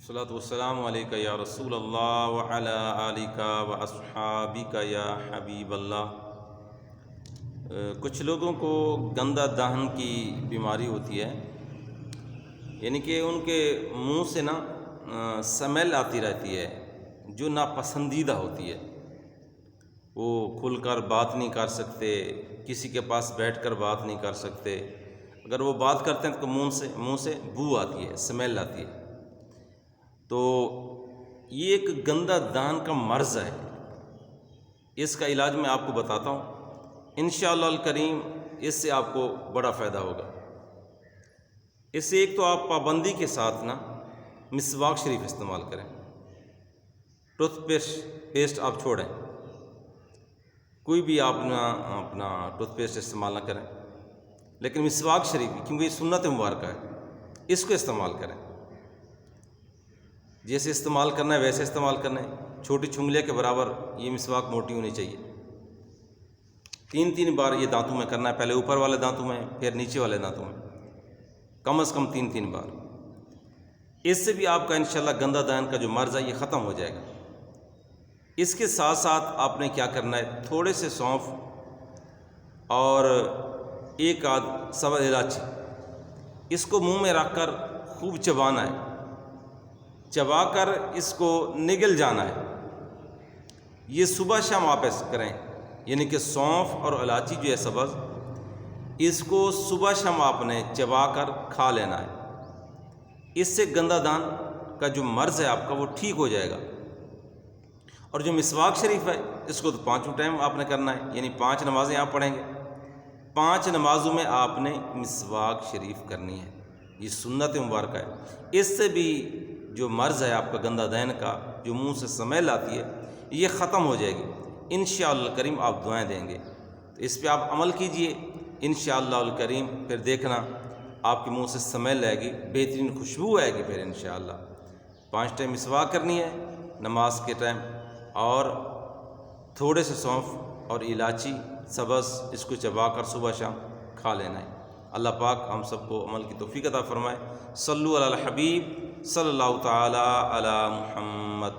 الصلاۃ والسلام علیکہ یا رسول اللہ وعلی آلکہ واصحابکہ یا حبیب اللہ۔ کچھ لوگوں کو گندہ دہن کی بیماری ہوتی ہے، یعنی کہ ان کے منہ سے سمیل آتی رہتی ہے جو ناپسندیدہ ہوتی ہے۔ وہ کھل کر بات نہیں کر سکتے، کسی کے پاس بیٹھ کر بات نہیں کر سکتے، اگر وہ بات کرتے ہیں تو منہ سے بو آتی ہے، سمیل آتی ہے۔ تو یہ ایک گندہ دہن کا مرض ہے، اس کا علاج میں آپ کو بتاتا ہوں، انشاءاللہ الکریم اس سے آپ کو بڑا فائدہ ہوگا۔ اس سے ایک تو آپ پابندی کے ساتھ مسواک شریف استعمال کریں، ٹوتھ پیسٹ آپ چھوڑیں، کوئی بھی آپ اپنا ٹوتھ پیسٹ استعمال نہ کریں، لیکن مسواک شریف کیونکہ یہ سنت مبارکہ ہے، اس کو استعمال کریں۔ جیسے استعمال کرنا ہے ویسے استعمال کرنا ہے، چھوٹی چھنگلیاں کے برابر یہ مسواک موٹی ہونی چاہیے۔ 3 بار یہ دانتوں میں کرنا ہے، پہلے اوپر والے دانتوں میں پھر نیچے والے دانتوں میں، کم از کم 3 بار۔ اس سے بھی آپ کا انشاءاللہ گندہ دہن کا جو مرض ہے یہ ختم ہو جائے گا۔ اس کے ساتھ ساتھ آپ نے کیا کرنا ہے، تھوڑے سے سونف اور 1 آدھ سبز الائچی، اس کو منہ میں رکھ کر خوب چبانا ہے، چبا کر اس کو نگل جانا ہے۔ یہ صبح شام آپ ایسا کریں، یعنی کہ سونف اور الائچی جو ہے سبز، اس کو صبح شام آپ نے چبا کر کھا لینا ہے۔ اس سے گندہ دہن کا جو مرض ہے آپ کا وہ ٹھیک ہو جائے گا۔ اور جو مسواک شریف ہے اس کو تو 5 ٹائم آپ نے کرنا ہے، یعنی 5 نمازیں آپ پڑھیں گے، 5 نمازوں میں آپ نے مسواک شریف کرنی ہے، یہ سنت مبارکہ ہے۔ اس سے بھی جو مرض ہے آپ کا گندہ دہن کا، جو منہ سے سمیل آتی ہے، یہ ختم ہو جائے گی انشاءاللہ الکریم۔ آپ دعائیں دیں گے تو اس پہ آپ عمل کیجئے انشاءاللہ الکریم، پھر دیکھنا آپ کے منہ سے سمیل آئے گی، بہترین خوشبو آئے گی۔ پھر انشاءاللہ 5 ٹائم مسواک کرنی ہے نماز کے ٹائم، اور تھوڑے سے سونف اور الائچی سبز، اس کو چبا کر صبح شام کھا لینا ہے۔ اللہ پاک ہم سب کو عمل کی توفیق عطا فرمائے۔ صلو علی الحبیب صلی اللہ تعالی علی محمد۔